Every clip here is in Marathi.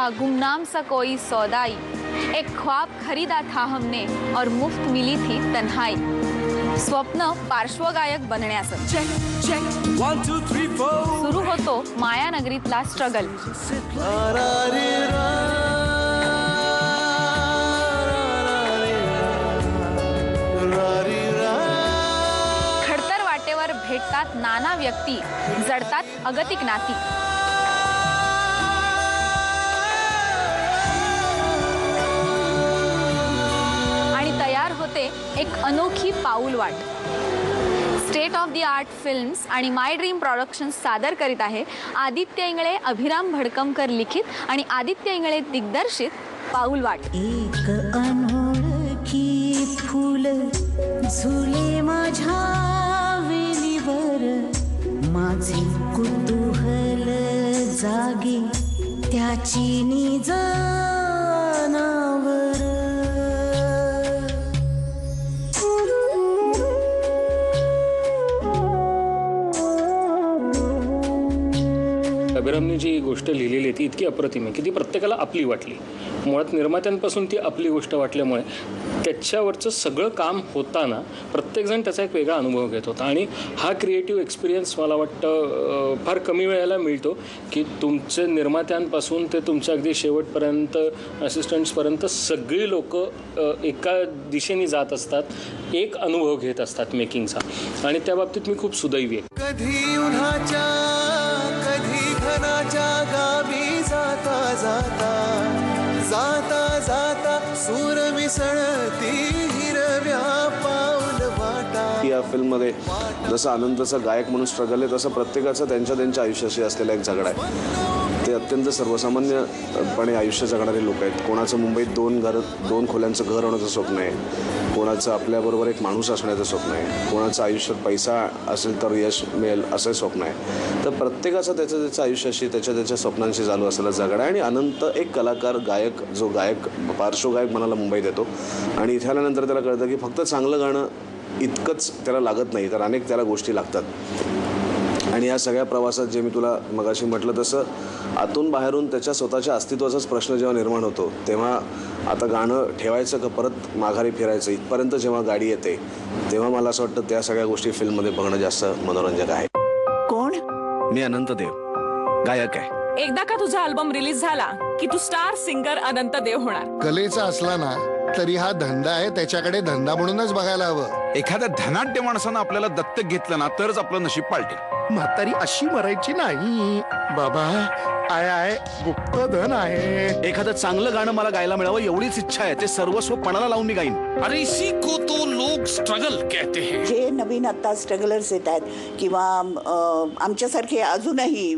था गुमनाम सा कोई सौदाई, एक ख्वाब खरीदा था हमने और मुफ्त मिली थी तन्हाई. स्वप्न पार्श्वगायक बनण्याचं. सुरू होतो मायानगरीतला स्ट्रगल. खडतर वाटेवर भेटतात नाना व्यक्ती, जडतात अगतिक नाती. होते एक अनोखी पाऊलवाट. State of the art films आणि माय ड्रीम प्रोडक्शन्स सादर करीत आहे आदित्य इंगळे, अभिराम भडकमकर लिखित आणि आदित्य इंगळे दिग्दर्शित पाऊलवाट. एक अनोळखी फूल झुले माझ्या वेलीवर, माझे कुतूहल जागे त्याची निजानावर. अभिरामने जी गोष्ट लिहिलेली आहे ती इतकी अप्रतिम आहे की ती प्रत्येकाला आपली वाटली. मुळात निर्मात्यांपासून ती आपली गोष्ट वाटल्यामुळे त्याच्यावरचं सगळं काम होताना प्रत्येकजण त्याचा एक वेगळा अनुभव घेत होता. आणि हा क्रिएटिव्ह एक्सपिरियन्स मला वाटतं फार कमी वेळेला मिळतो की तुमचे निर्मात्यांपासून ते तुमच्या अगदी शेवटपर्यंत असिस्टंट्सपर्यंत सगळी लोक एका दिशेने जात असतात, एक अनुभव घेत असतात मेकिंगचा. आणि त्या बाबतीत मी खूप सुदैवी आहे. कधी उन्हाच्या कधी घनाच्या गावी जाता जाता जाता जाता सूर मिसळती हिरव्या पाऊल वाटा. या फिल्ममध्ये जसं आनंदचा गायक म्हणून स्ट्रगल आहे तसं प्रत्येकाचं त्यांच्या आयुष्याशी असलेला एक झगडा आहे. ते अत्यंत सर्वसामान्यपणे आयुष्य जगणारे लोक आहेत. कोणाचं मुंबईत दोन खोल्यांचं घर होण्याचं स्वप्न आहे, कोणाचं आपल्याबरोबर एक माणूस असण्याचं स्वप्न आहे, कोणाचं आयुष्यात पैसा असेल तर यश मिळेल असं स्वप्न आहे. तर प्रत्येकाचं त्याच्या आयुष्याशी त्याच्या स्वप्नांशी चालू असलेला झगडा आहे. आणि अनंत एक कलाकार गायक, जो गायक पार्श्वगायक मनाला मुंबईत येतो आणि इथे आल्यानंतर त्याला कळतं की फक्त चांगलं गाणं इतकंच त्याला लागत नाही, तर अनेक त्याला गोष्टी लागतात. आणि या सगळ्या प्रवासात जे मी तुला मगाशी म्हटलं तसं आतून बाहेरून त्याच्या स्वतःच्या अस्तित्वाचाच प्रश्न जेव्हा निर्माण होतो, तेव्हा आता गाणं ठेवायचं का परत माघारी फिरायचं इथपर्यंत जेव्हा गाडी येते, तेव्हा मला असं वाटतं त्या सगळ्या गोष्टी फिल्ममध्ये बघणं जास्त मनोरंजक आहे. कोण? मी अनंत देव, गायक आहे. एकदा का तुझा अल्बम रिलीज झाला की तू स्टार सिंगर अनंत देव होणार. कलेचा असला ना तरी हा धंदा आहे, त्याच्याकडे धंदा म्हणूनच बघायला हवं. एखाद्या धनाढ्य माणसानं आपल्याला दत्तक घेतलं ना तरच आपलं नशीब पालटेल. म्हातारी अशी मरायची नाही बाबा. आहे गुप्तधन आहे. एखादं चांगलं गाणं मला गायला मिळावं एवढीच इच्छा आहे. ते सर्वस्व पणाला लावून मी गाईन. अरे इसी को तो लोग स्ट्रगल कहते हैं. जे नवीन आता स्ट्रगलर्स येत आहेत किंवा आमच्यासारखे अजूनही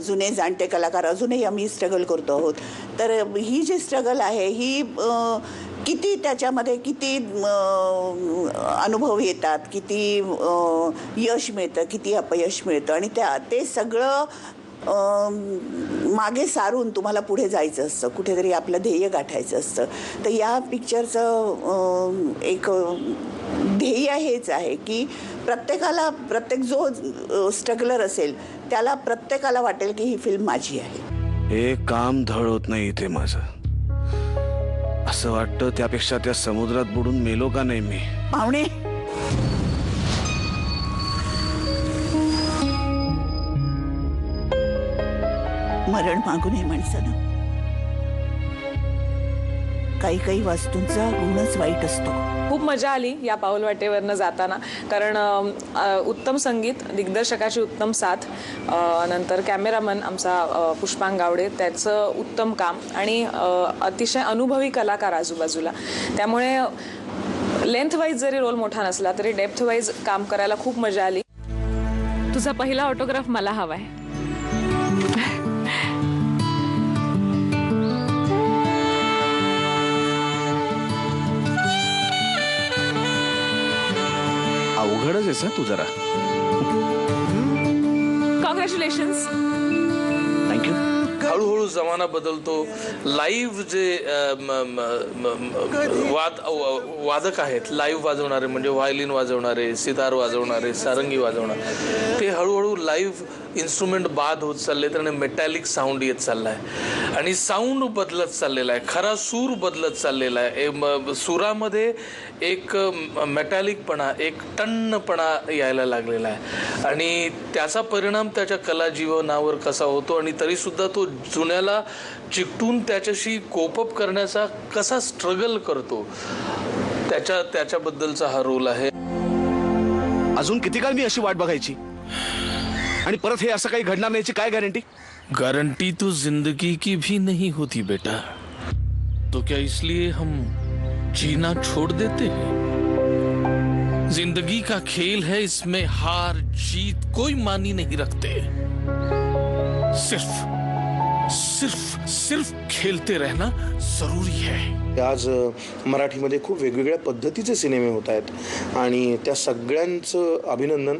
जुने जाणते कलाकार अजूनही आम्ही स्ट्रगल करतो आहोत. तर ही जी स्ट्रगल आहे ही किती त्याच्यामध्ये किती अनुभव येतात, किती यश मिळतं, किती अपयश मिळतं आणि ते सगळं मागे सारून तुम्हाला पुढे जायचं असतं, कुठेतरी आपलं ध्येय गाठायचं असतं. तर या पिक्चरचं एक ध्येय हेच आहे की प्रत्येक जो स्ट्रगलर असेल त्याला प्रत्येकाला वाटेल की ही फिल्म माझी आहे. हे काम धड होत नाही इथे माझं. असं वाटतं त्यापेक्षा त्या समुद्रात बुडून मेलो का नाही मी. पाहुणे, मरण मागू नये माणसानं. काही वस्तूंचा गुणच वाईट असतो. खूप मजा आली या पाऊलवाटेवरनं जाताना, कारण उत्तम संगीत, दिग्दर्शकाची उत्तम साथ, नंतर कॅमेरामन आमचा पुष्पांग गावडे, त्याचं उत्तम काम आणि अतिशय अनुभवी कलाकार आजूबाजूला. त्यामुळे लेंथ वाईज जरी रोल मोठा नसला तरी डेप्थ वाईज काम करायला खूप मजा आली. तुझा पहिला ऑटोग्राफ मला हवाय. अवघडच आहेस तू जरा. कॉंग्रॅच्युलेशन्स. थँक्यू. हळूहळू जमाना बदलतो. लाईव्ह जे वादक आहेत, लाईव्ह वाजवणारे म्हणजे व्हायलिन वाजवणारे, सितार वाजवणारे, सारंगी वाजवणारे, ते हळूहळू लाईव्ह इन्स्ट्रुमेंट बाद होत चालले आणि मेटॅलिक साऊंड येत चालला आहे आणि साऊंड बदलत चाललेला आहे. खरा सूर बदलत चाललेला आहे. सुरामध्ये एक मेटॅलिकपणा, एक टन्नपणा यायला लागलेला आहे आणि त्याचा परिणाम त्याच्या कला जीवनावर कसा होतो आणि तरीसुद्धा तो जुन्याला चिकटून त्याच्याशी कोपअप करण्याचा कसा स्ट्रगल करतो, त्याच्याबद्दलचा हा रोल आहे. अजून किती काळ मी अशी वाट बघायची आणि परत हे असं काही घडणार नाही याची काय गॅरंटी? गारंटी तो जिंदगी की भी नहीं होती बेटा. तो क्या इसलिए हम जीना छोड़ देते हैं? जिंदगी का खेल है, इसमें हार जीत कोई मानी नहीं रखते. सिर्फ खेलते रहना जरूरी है. आज मराठीमध्ये खूप वेगवेगळ्या पद्धतीचे सिनेमे होत आहेत आणि त्या सगळ्यांचं अभिनंदन.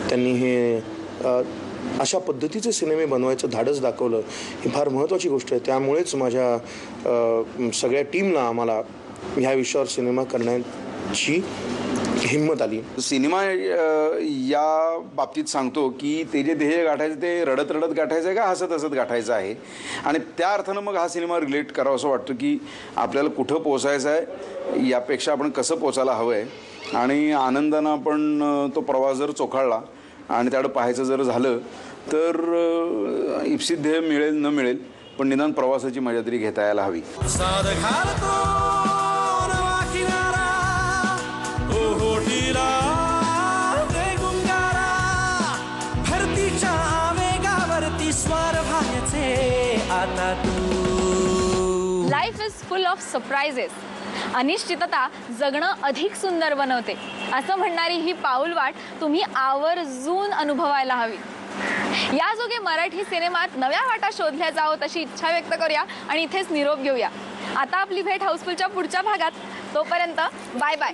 त्यांनी हे अशा पद्धतीचे सिनेमे बनवायचं धाडस दाखवलं, ही फार महत्त्वाची गोष्ट आहे. त्यामुळेच माझ्या सगळ्या टीमला आम्हाला ह्या विषयावर सिनेमा करण्याची हिंमत आली. सिनेमा या बाबतीत सांगतो की ते जे ध्येय गाठायचं ते रडत रडत गाठायचं आहे का हसत हसत गाठायचं आहे आणि त्या अर्थानं मग हा सिनेमा रिलेट करावा असं वाटतं की आपल्याला कुठं पोचायचं आहे यापेक्षा आपण कसं पोचायला हवं आहे आणि आनंदानं आपण तो प्रवास जर चोखाळला आणि त्याकडं पाहायचं जर झालं तर इप्सित ध्येय मिळेल न मिळेल पण निदान प्रवासाची मजा तरी घेता यायला हवी. Life is full of surprises. अनिश्चितता जगणं अधिक सुंदर बनवते असं म्हणणारी ही पाऊलवाट तुम्ही आवर्जून अनुभवायला हवी. याजोगे मराठी सिनेमात नव्या वाटा शोधल्या जावोत अशी इच्छा व्यक्त करूया आणि इथेच निरोप घेऊया. आता आपली भेट हाऊसफुलच्या पुढच्या भागात. तोपर्यंत बाय बाय.